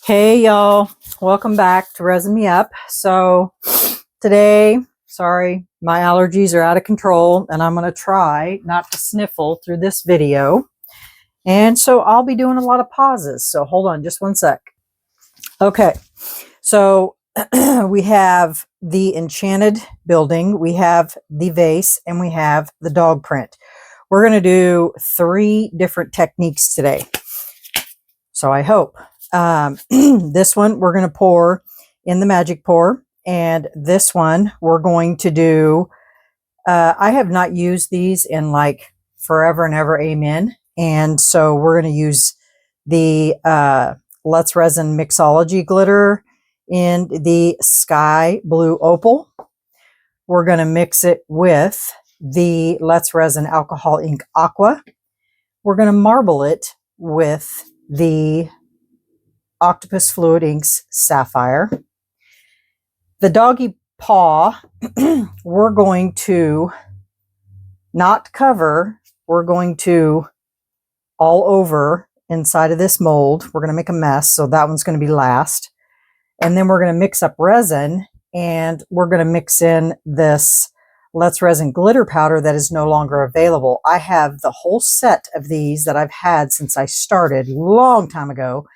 Hey y'all, welcome back to Resin Me Up. So today, sorry, my allergies are out of control and I'm going to try not to sniffle through this video. And so I'll be doing a lot of pauses. So hold on just one sec. Okay, so we have the enchanted building, we have the vase, and we have the dog print. We're going to do 3 different techniques today. So I hope. This one we're going to pour in the magic pour, and this one we're going to do, I have not used these in like forever and ever, amen. And so we're going to use the Let's Resin Mixology glitter in the sky blue opal. We're going to mix it with the Let's Resin alcohol ink aqua. We're going to marble it with the Octopus Fluid Inks Sapphire. The doggy paw, we're going to not cover, we're going to all over inside of this mold. We're going to make a mess, so that one's going to be last. And then we're going to mix up resin, and we're going to mix in this Let's Resin glitter powder that is no longer available. I have the whole set of these that I've had since I started a long time ago,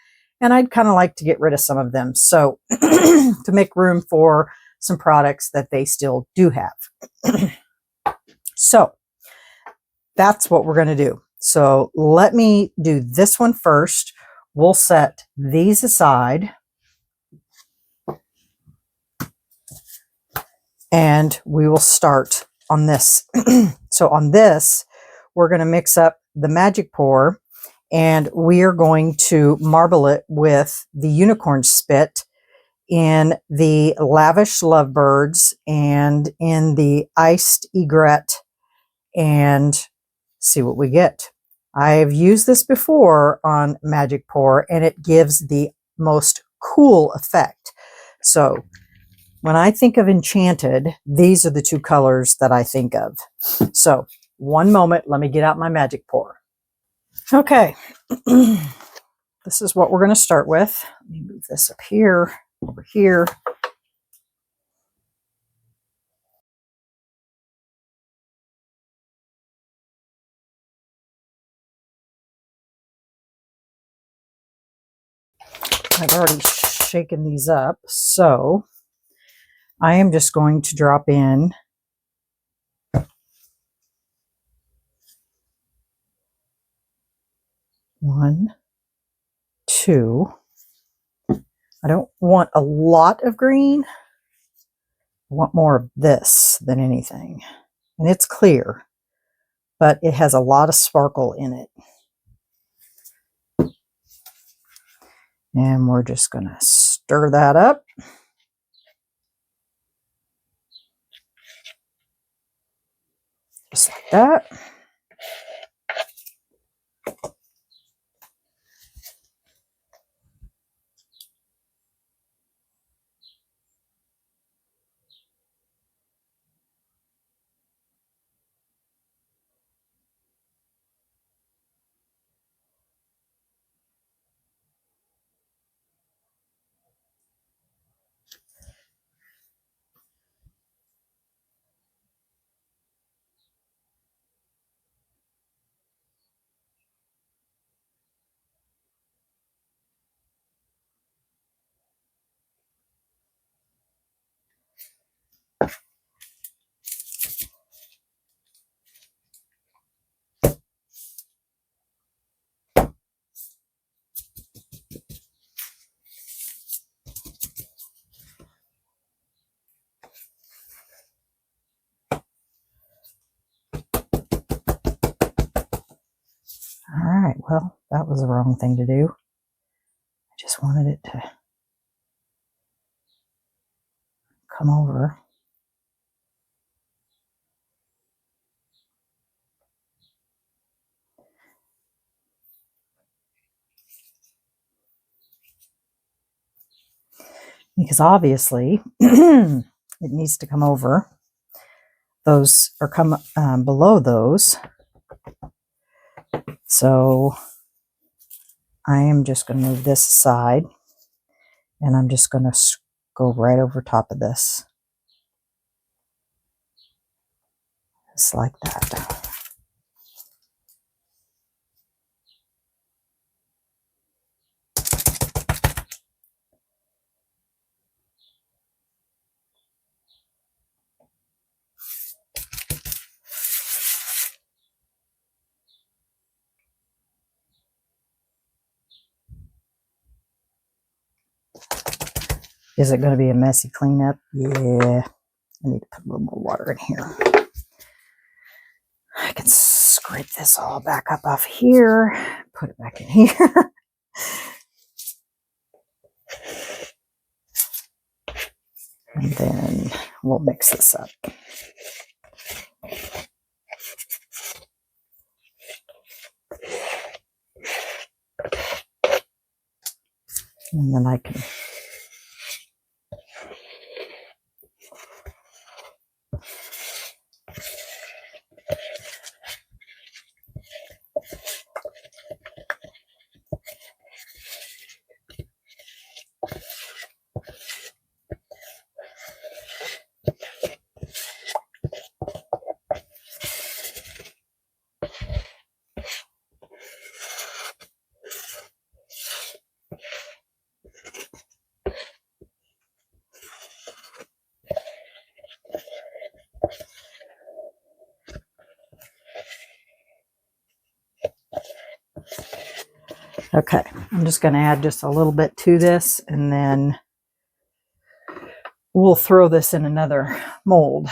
and I'd kind of like to get rid of some of them. So to make room for some products that they still do have. So that's what we're going to do. So let me do this one first. We'll set these aside. And we will start on this. So on this, we're going to mix up the magic pour, and we are going to marble it with the unicorn spit in the lavish lovebirds and in the iced egret, and see what we get. I've used this before on magic pour, and it gives the most cool effect. So when I think of enchanted, these are the 2 colors that I think of. So one moment, let me get out my magic pour. Okay, this is what we're going to start with. Let me move this up here, over here. I've already shaken these up, so I am just going to drop in one, 2. I don't want a lot of green. I want more of this than anything. And it's clear, but it has a lot of sparkle in it. And we're just going to stir that up. Just like that. All right, well, that was the wrong thing to do. I just wanted it to come over. Because obviously it needs to come over those, or come below those. So I am just going to move this aside. And I'm just going to go right over top of this. Just like that. Is it going to be a messy cleanup? Yeah. I need to put a little more water in here. I can scrape this all back up off here, put it back in here. And then we'll mix this up. And then I can okay, I'm just going to add just a little bit to this, and then we'll throw this in another mold.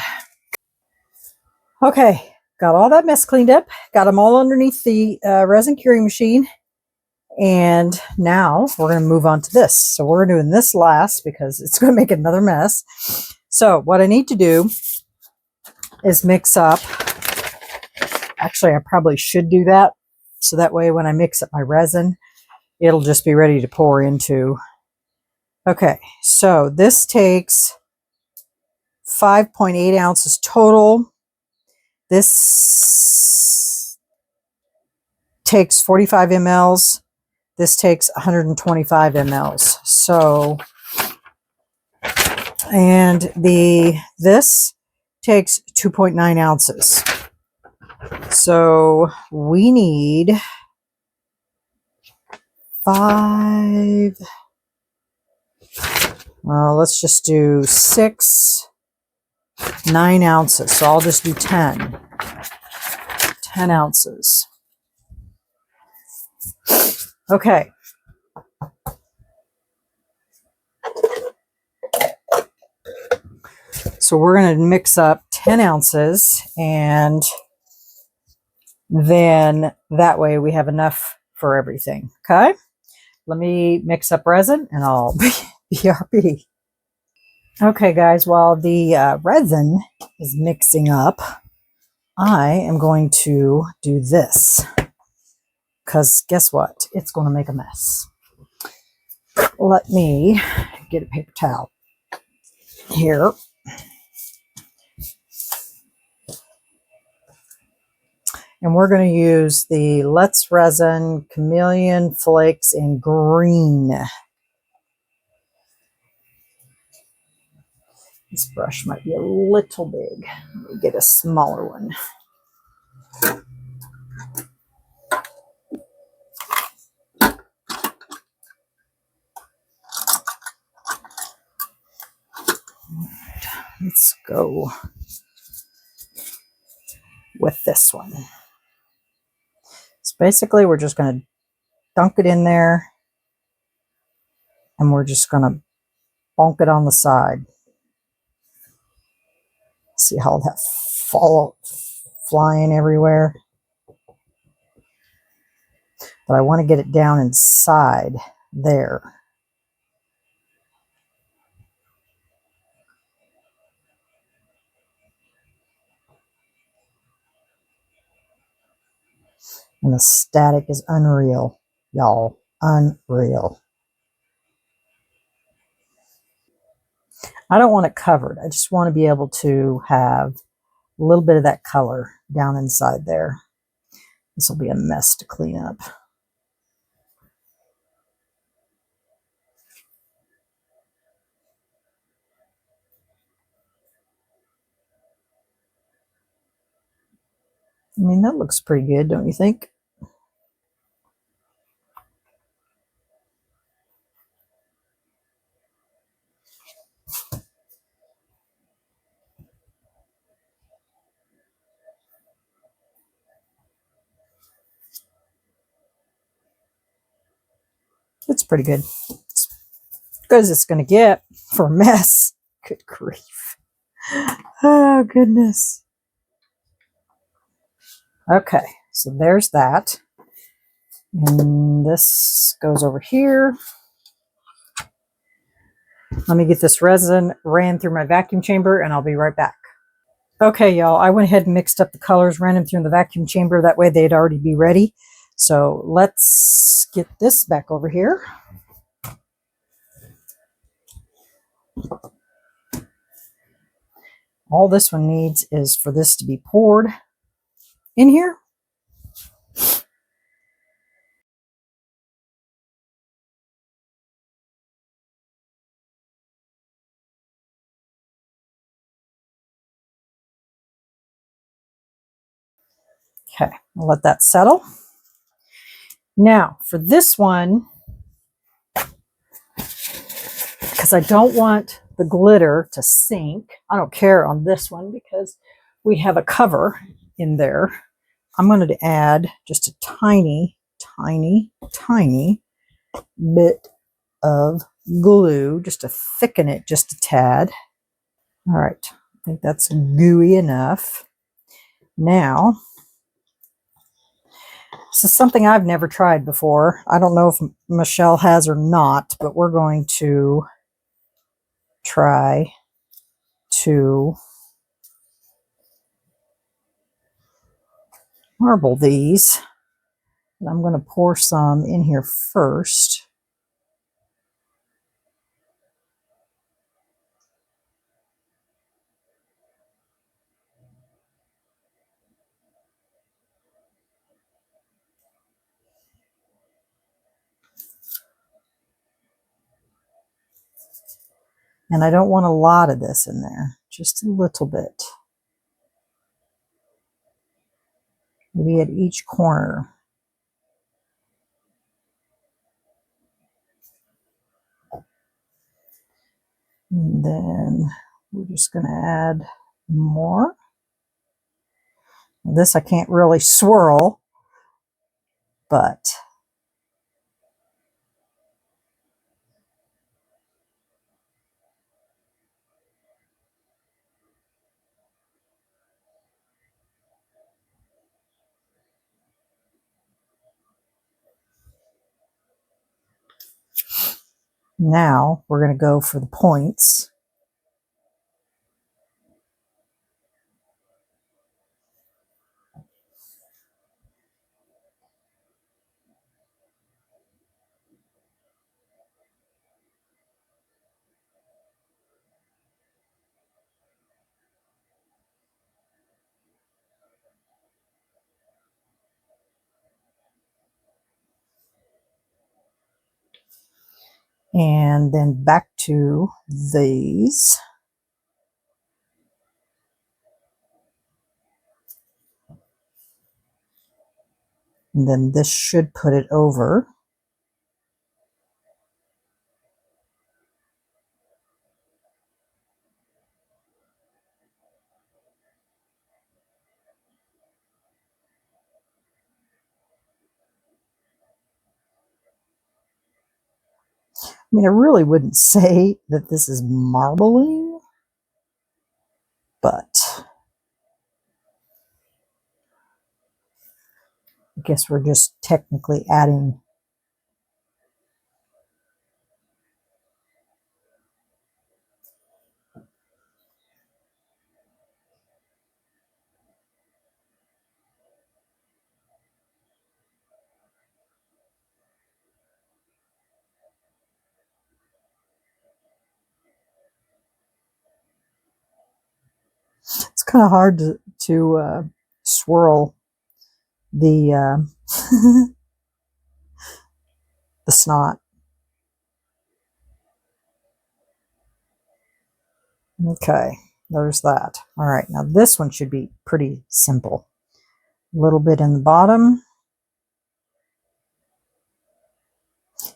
Okay, got all that mess cleaned up, got them all underneath the resin curing machine, and now we're going to move on to this. So we're doing this last because it's going to make another mess. So what I need to do is mix up, actually I probably should do that, so that way when I mix up my resin, it'll just be ready to pour into. Okay, so this takes 5.8 ounces total. This takes 45 mLs. This takes 125 mLs. So, and this takes 2.9 ounces. So we need 5. Well, let's just do 6, 9 ounces. So I'll just do 10 ounces. Okay. So we're going to mix up 10 ounces, and then that way we have enough for everything. Okay. Let me mix up resin and I'll BRB. Okay, guys, while the resin is mixing up, I am going to do this, because guess what? It's going to make a mess. Let me get a paper towel here. And we're going to use the Let's Resin Chameleon Flakes in green. This brush might be a little big. Let me get a smaller one. Let's go with this one. So basically we're just going to dunk it in there, and we're just going to bonk it on the side. See how that flying everywhere? But I want to get it down inside there. And the static is unreal, y'all. Unreal. I don't want it covered. I just want to be able to have a little bit of that color down inside there. This will be a mess to clean up. I mean, that looks pretty good, don't you think? It's pretty good. It's good as it's going to get for a mess. Good grief. Oh, goodness. Okay, so there's that. And this goes over here. Let me get this resin ran through my vacuum chamber and I'll be right back. Okay, y'all, I went ahead and mixed up the colors, ran them through in the vacuum chamber. That way they'd already be ready. So let's get this back over here. All this one needs is for this to be poured in here. Okay, I'll let that settle. Now for this one, because I don't want the glitter to sink, I don't care on this one because we have a cover in there. I'm going to add just a tiny, tiny, tiny bit of glue just to thicken it just a tad. All right, I think that's gooey enough. Now, this is something I've never tried before. I don't know if Michelle has or not, but we're going to try to marble these. And I'm going to pour some in here first. And I don't want a lot of this in there, just a little bit. Maybe at each corner. And then we're just going to add more. This I can't really swirl, but now we're going to go for the points. And then back to these. And then this should put it over. I mean, I really wouldn't say that this is marbling, but I guess we're just technically adding. It's kind of hard to swirl the the snot. Okay, there's that. All right, now this one should be pretty simple. A little bit in the bottom.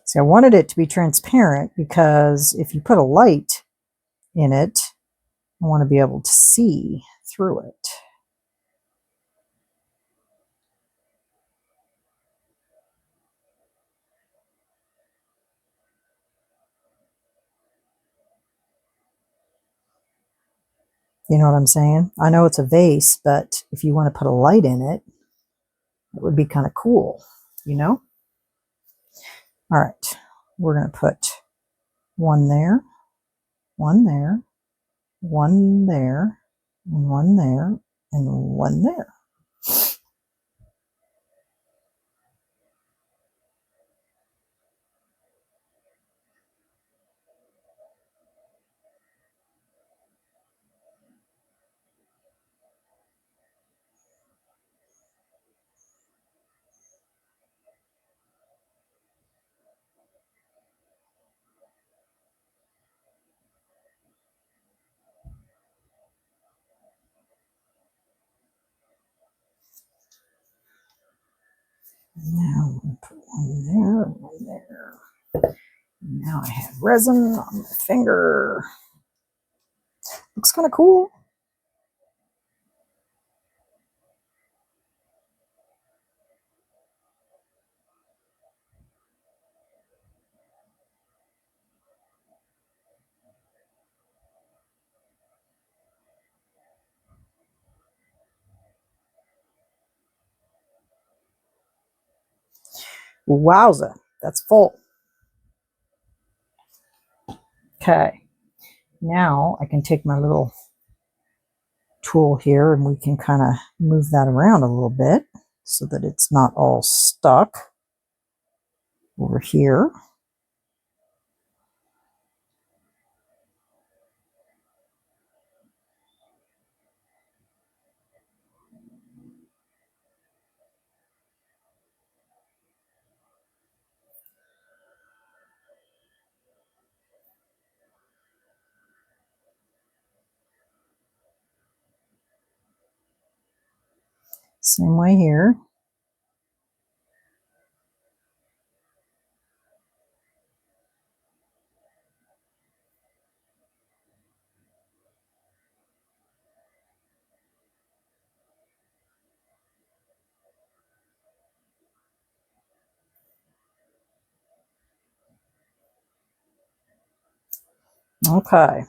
See, I wanted it to be transparent because if you put a light in it, I want to be able to see through it. You know what I'm saying? I know it's a vase, but if you want to put a light in it, it would be kind of cool, you know? All right, we're going to put one there, one there, one there, and one there, and one there. Now I'm going to put one there, one there. Now I have resin on my finger. Looks kind of cool. Wowza, that's full. Okay, now I can take my little tool here and we can kind of move that around a little bit so that it's not all stuck over here. Same way here. Okay,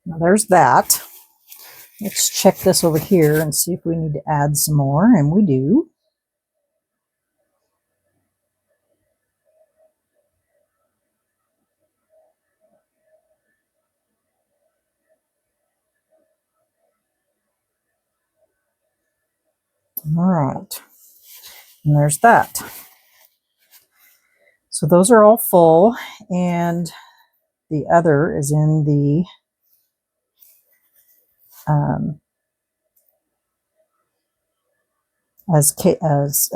now there's that. Let's check this over here and see if we need to add some more, and we do. All right, and there's that. So those are all full, and the other is in the as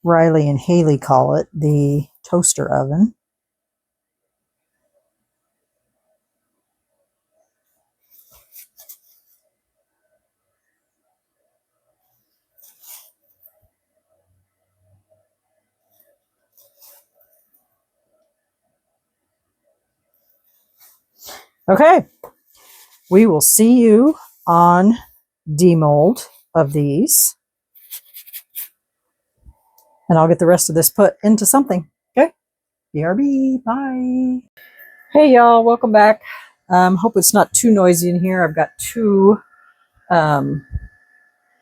Riley and Haley call it, the toaster oven. Okay, we will see you on demold of these. And I'll get the rest of this put into something. Okay, BRB, bye. Hey y'all, welcome back. Hope it's not too noisy in here. I've got two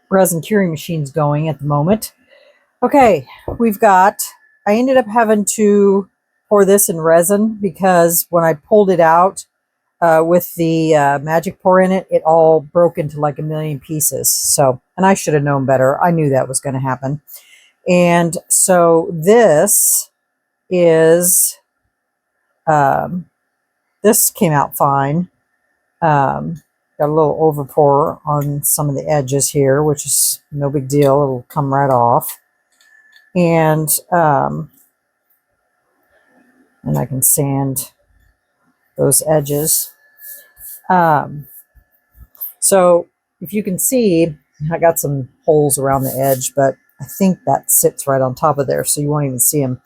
resin curing machines going at the moment. Okay, I ended up having to pour this in resin because when I pulled it out with the magic pour in it, it all broke into like a million pieces. So, and I should have known better. I knew that was going to happen. And so this is, this came out fine. Got a little overpour on some of the edges here, which is no big deal. It'll come right off. And I can sand those edges. So if you can see, I got some holes around the edge, but I think that sits right on top of there, so you won't even see them.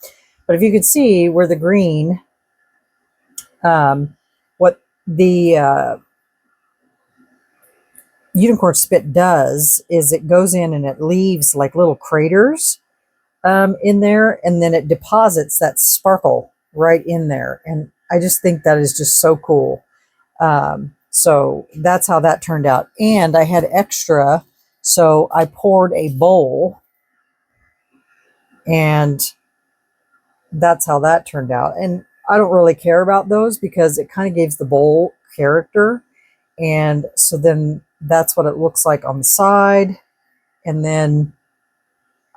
But if you could see where the green, what the unicorn spit does is it goes in and it leaves like little craters in there, and then it deposits that sparkle right in there. And I just think that is just so cool. So that's how that turned out. And I had extra, so I poured a bowl, and that's how that turned out. And I don't really care about those because it kind of gives the bowl character. And so then that's what it looks like on the side. And then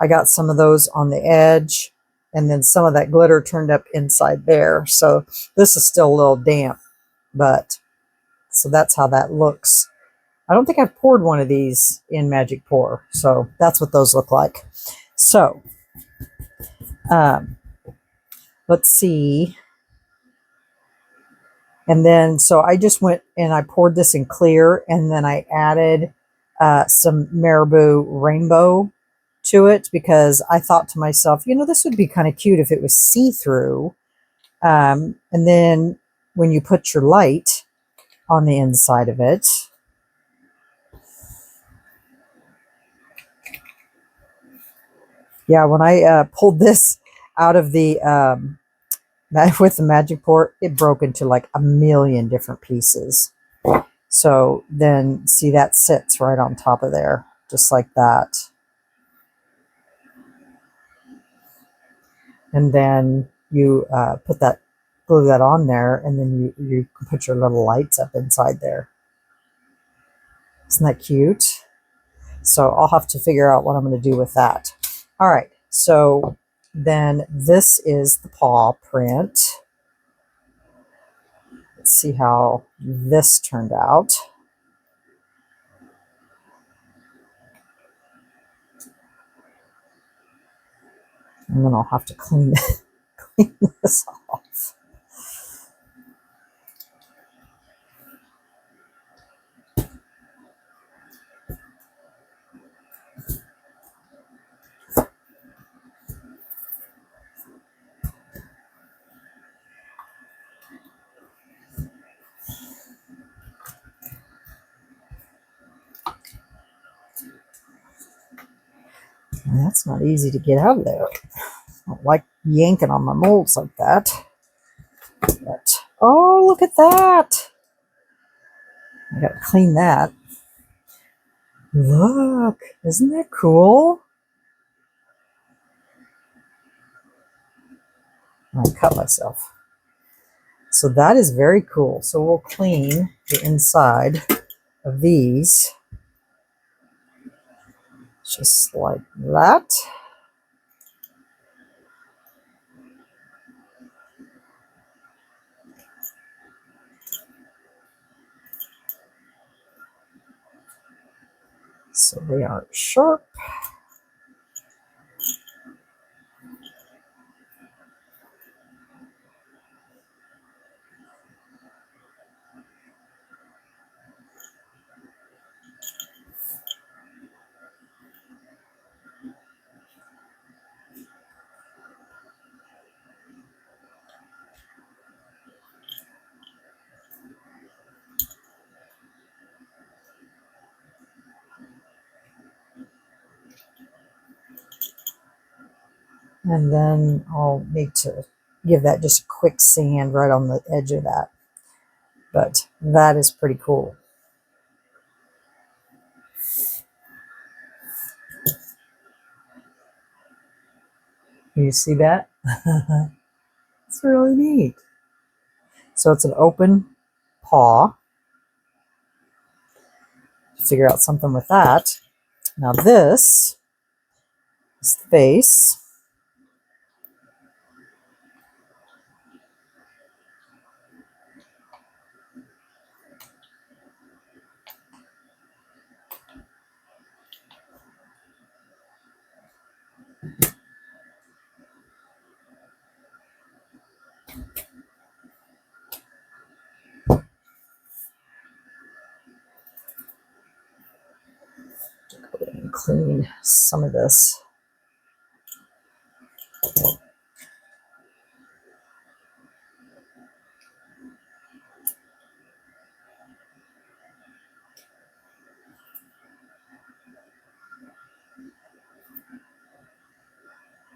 I got some of those on the edge, and then some of that glitter turned up inside there. So this is still a little damp, but so that's how that looks. I don't think I've poured one of these in Magic Pour, so that's what those look like. So let's see. And then, so I just went and I poured this in clear, and then I added some Marabou Rainbow to it because I thought to myself, you know, this would be kind of cute if it was see-through. And then when you put your light on the inside of it, yeah, when I pulled this out of the with the Magic Port, it broke into like a million different pieces. So then see, that sits right on top of there, just like that. And then you glue that on there, and then you can put your little lights up inside there. Isn't that cute? So I'll have to figure out what I'm going to do with that. All right, so then this is the paw print. Let's see how this turned out. And then I'll have to clean this off. And that's not easy to get out of there. I don't like yanking on my molds like that. But, oh, look at that. I gotta clean that. Look, isn't that cool? I cut myself. So that is very cool. So we'll clean the inside of these just like that. So they aren't sharp. And then I'll need to give that just a quick sand right on the edge of that. But that is pretty cool. You see that? It's really neat. So it's an open paw. Figure out something with that. Now this is the base. clean some of this.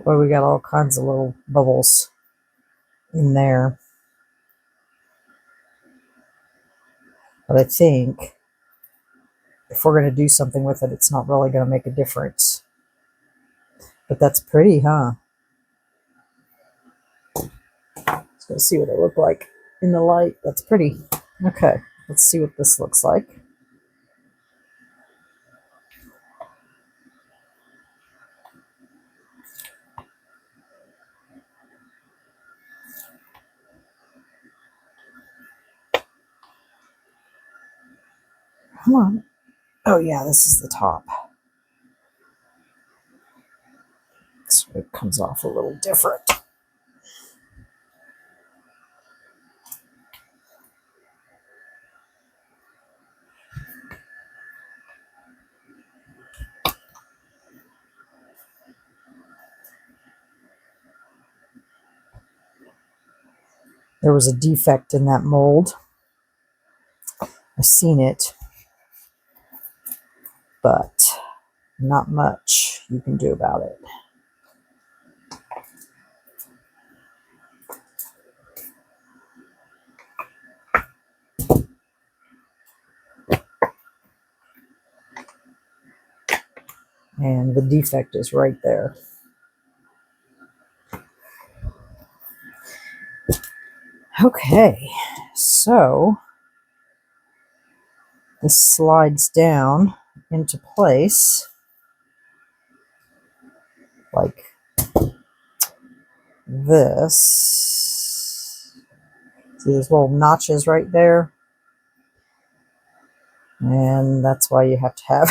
Boy, we got all kinds of little bubbles in there. But I think if we're going to do something with it, it's not really going to make a difference. But that's pretty, huh? Let's see what it looked like in the light. That's pretty. Okay, let's see what this looks like. Come on. Oh yeah, this is the top. So it comes off a little different. There was a defect in that mold. I've seen it, but not much you can do about it. And the defect is right there. Okay, so this slides down into place like this. See those little notches right there? And that's why you have to have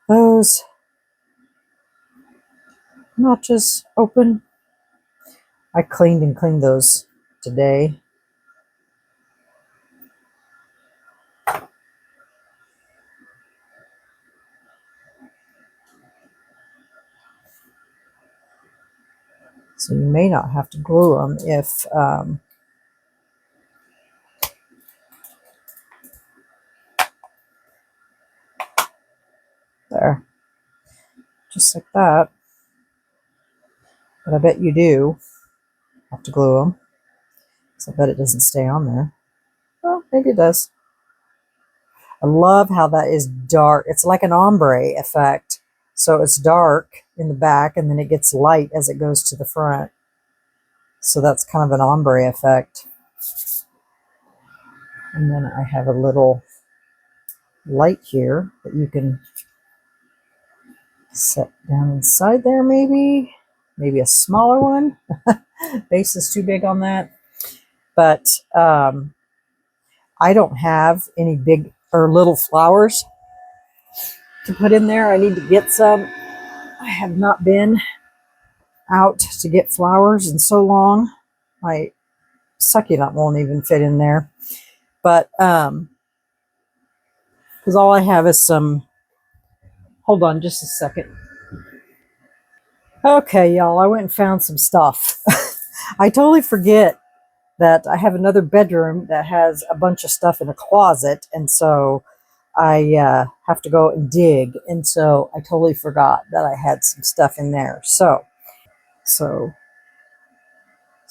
those notches open. I cleaned and cleaned those today. So you may not have to glue them if there, just like that. But I bet you do have to glue them. So I bet it doesn't stay on there. Well, maybe it does. I love how that is dark. It's like an ombre effect. So it's dark in the back and then it gets light as it goes to the front. So that's kind of an ombre effect. And then I have a little light here that you can set down inside there maybe. Maybe a smaller one. Base is too big on that. But I don't have any big or little flowers to put in there. I need to get some. I have not been out to get flowers in so long. My succulent won't even fit in there. But because all I have is some, hold on just a second. Okay, y'all, I went and found some stuff. I totally forget that I have another bedroom that has a bunch of stuff in a closet, and so I have to go and dig, and so I totally forgot that I had some stuff in there. So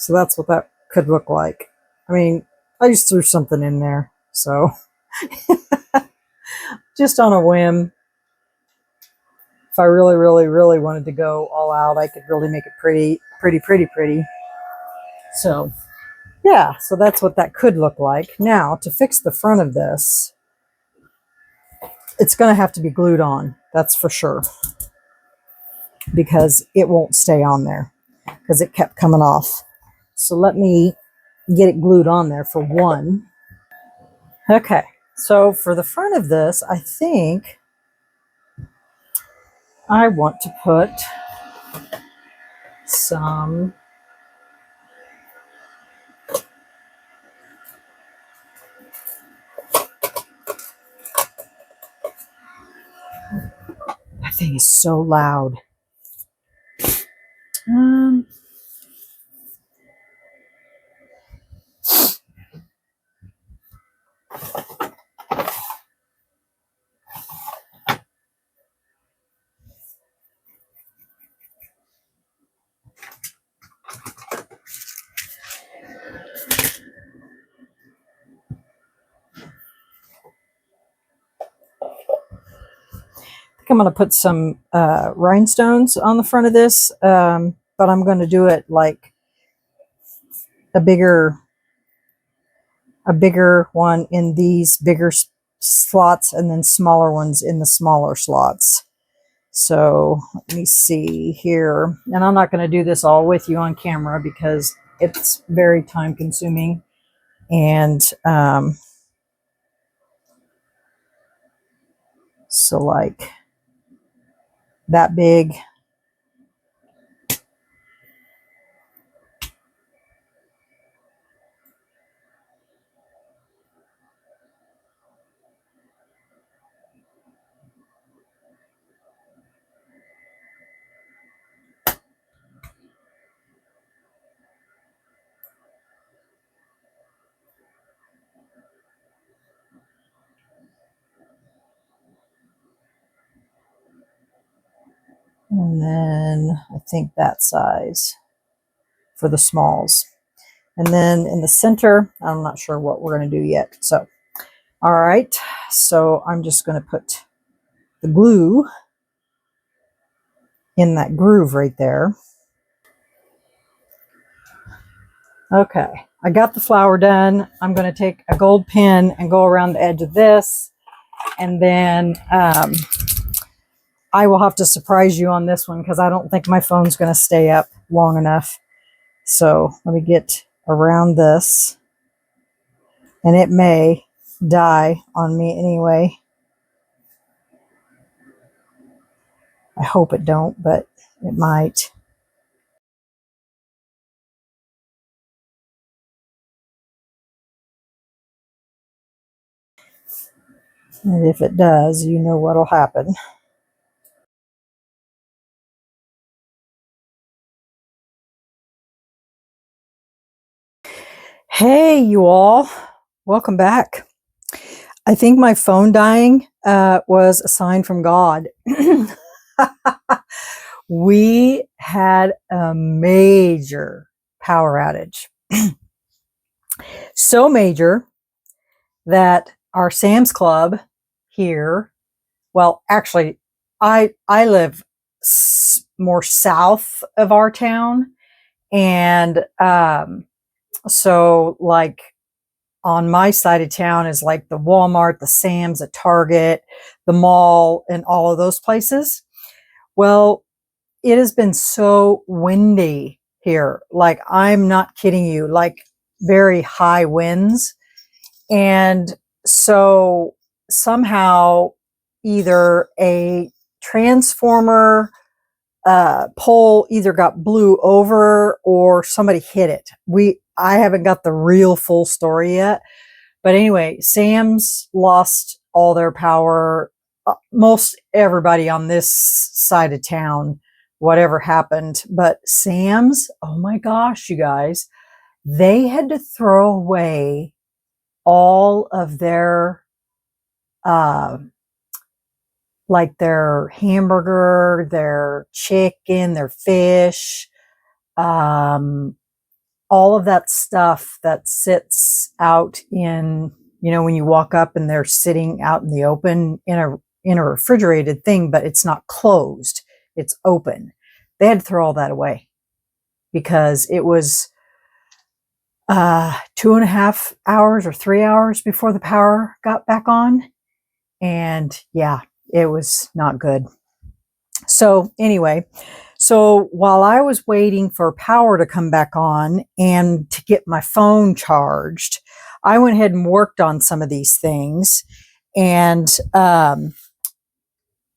that's what that could look like. I mean, I just threw something in there, so just on a whim. If I really, really, really wanted to go all out, I could really make it pretty. So yeah, so that's what that could look like. Now, to fix the front of this, it's going to have to be glued on. That's for sure. Because it won't stay on there. Because it kept coming off. So let me get it glued on there for one. Okay, so for the front of this, I think I want to put some I thing is so loud. I'm going to put some rhinestones on the front of this, but I'm going to do it like a bigger one in these bigger slots and then smaller ones in the smaller slots. So let me see here. And I'm not going to do this all with you on camera because it's very time consuming. And so like that big. And then I think that size for the smalls. And then in the center, I'm not sure what we're going to do yet. So, all right. So I'm just going to put the glue in that groove right there. Okay. I got the flower done. I'm going to take a gold pin and go around the edge of this. And then I will have to surprise you on this one because I don't think my phone's going to stay up long enough. So let me get around this. And it may die on me anyway. I hope it don't, but it might. And if it does, you know what'll happen. Hey, you all. Welcome back. I think my phone dying was a sign from God. We had a major power outage. So major that our Sam's Club here, well, actually, I live more south of our town. And so like on my side of town is like the Walmart, the Sam's, the Target, the mall, and all of those places. Well, it has been so windy here. Like, I'm not kidding you, like very high winds. And so somehow either a transformer pole either got blew over or somebody hit it. I haven't got the real full story yet. But anyway, Sam's lost all their power. Most everybody on this side of town, whatever happened. But Sam's, oh my gosh, you guys, they had to throw away all of their, like their hamburger, their chicken, their fish, all of that stuff that sits out in, you know, when you walk up and they're sitting out in the open in a refrigerated thing, but it's not closed, it's open. They had to throw all that away because it was 2.5 hours or 3 hours before the power got back on. And yeah, it was not good. So anyway, so while I was waiting for power to come back on and to get my phone charged, I went ahead and worked on some of these things. And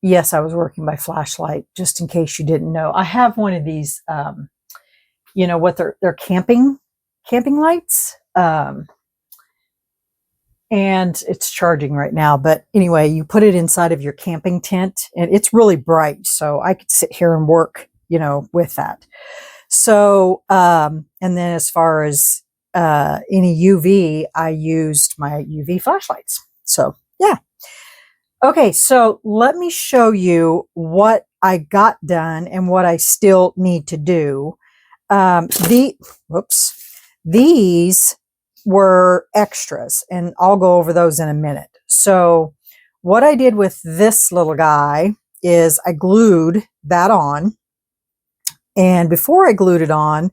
yes, I was working by flashlight, just in case you didn't know. I have one of these, you know what, they're camping lights. and it's charging right now. But anyway, you put it inside of your camping tent, and it's really bright, so I could sit here and work, you know, with that. So, and then as far as any UV, I used my UV flashlights. So, yeah. Okay, so let me show you what I got done and what I still need to do. These were extras, and I'll go over those in a minute. So what I did with this little guy is I glued that on. And before I glued it on,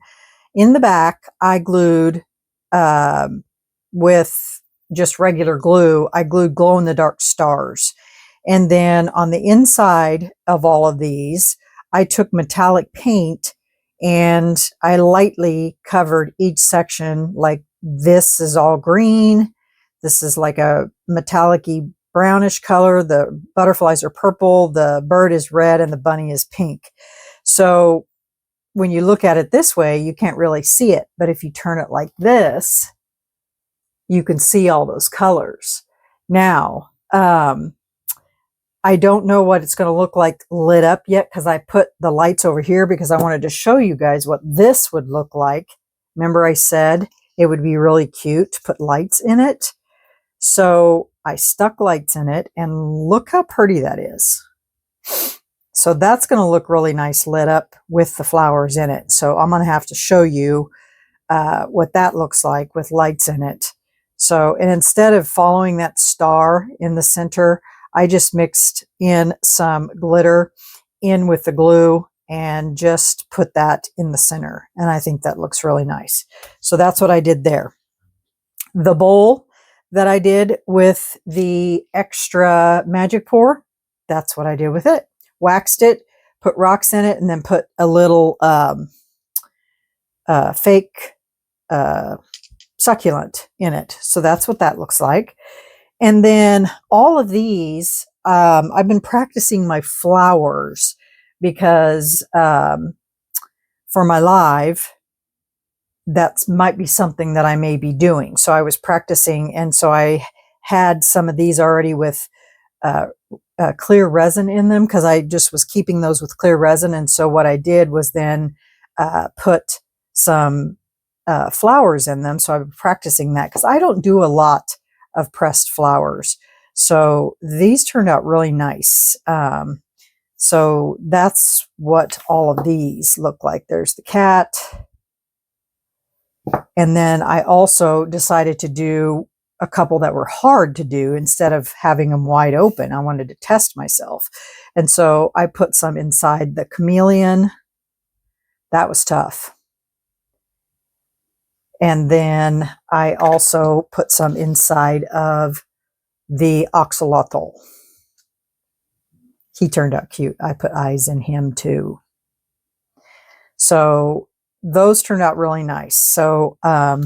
in the back, I glued with just regular glue. I glued glow-in-the-dark stars. And then on the inside of all of these, I took metallic paint and I lightly covered each section. Like this is all green. This is like a metallic-y brownish color. The butterflies are purple. The bird is red and the bunny is pink. So when you look at it this way, you can't really see it. But if you turn it like this, you can see all those colors. Now, I don't know what it's going to look like lit up yet because I put the lights over here because I wanted to show you guys what this would look like. Remember I said it would be really cute to put lights in it. So I stuck lights in it, and look how pretty that is. So that's going to look really nice lit up with the flowers in it. So I'm going to have to show you what that looks like with lights in it. So, and instead of following that star in the center, I just mixed in some glitter in with the glue and just put that in the center. And I think that looks really nice. So that's what I did there. The bowl that I did with the extra magic pour, that's what I did with it. Waxed it, put rocks in it, and then put a little fake succulent in it. So that's what that looks like. And then all of these, I've been practicing my flowers because for my live, that might be something that I may be doing. So I was practicing, and so I had some of these already with clear resin in them because I just was keeping those with clear resin. And so what I did was then put some flowers in them. So I'm practicing that because I don't do a lot of pressed flowers. So these turned out really nice. So that's what all of these look like. There's the cat. And then I also decided to do a couple that were hard to do instead of having them wide open. I wanted to test myself. And so I put some inside the chameleon. That was tough. And then I also put some inside of the axolotl. He turned out cute. I put eyes in him too. So those turned out really nice. So I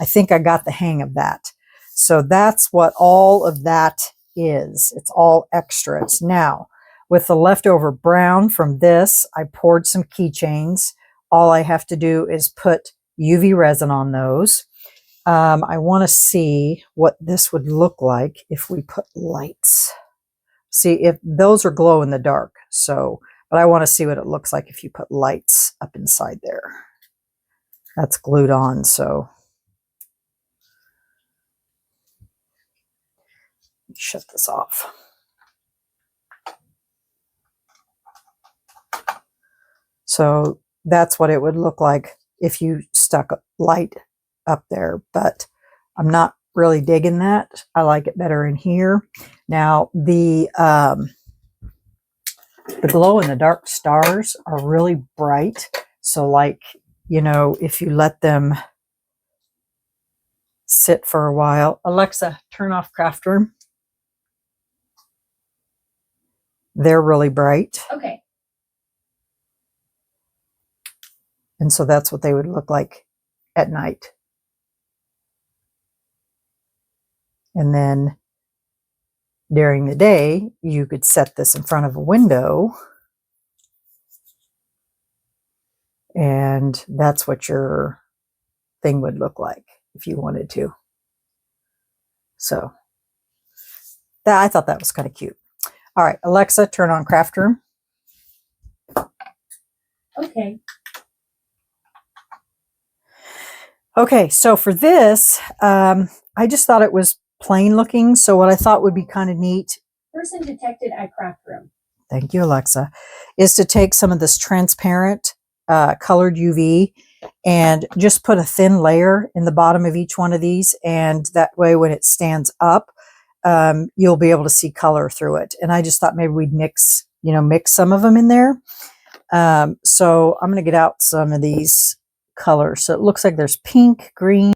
think I got the hang of that. So that's what all of that is. It's all extras. Now, with the leftover brown from this, I poured some keychains. All I have to do is put UV resin on those. I want to see what this would look like if we put lights. See if those are glow in the dark. So, but I want to see what it looks like if you put lights up inside there. That's glued on, so shut this off. So that's what it would look like if you stuck a light up there, but I'm not really digging that. I like it better in here. Now the glow in the dark stars are really bright. So like, you know, if you let them sit for a while. Alexa, turn off CRAFTOR. They're really bright. Okay. And so that's what they would look like at night. And then during the day, you could set this in front of a window. And that's what your thing would look like if you wanted to. So I thought that was kind of cute. All right, Alexa, turn on Craft Room. Okay. Okay, so for this, I just thought it was plain looking. So what I thought would be kind of neat. Person detected at Craft Room. Thank you, Alexa. Is to take some of this transparent colored UV and just put a thin layer in the bottom of each one of these. And that way, when it stands up, you'll be able to see color through it. And I just thought maybe we'd mix some of them in there. So I'm going to get out some of these colors. So it looks like there's pink, green.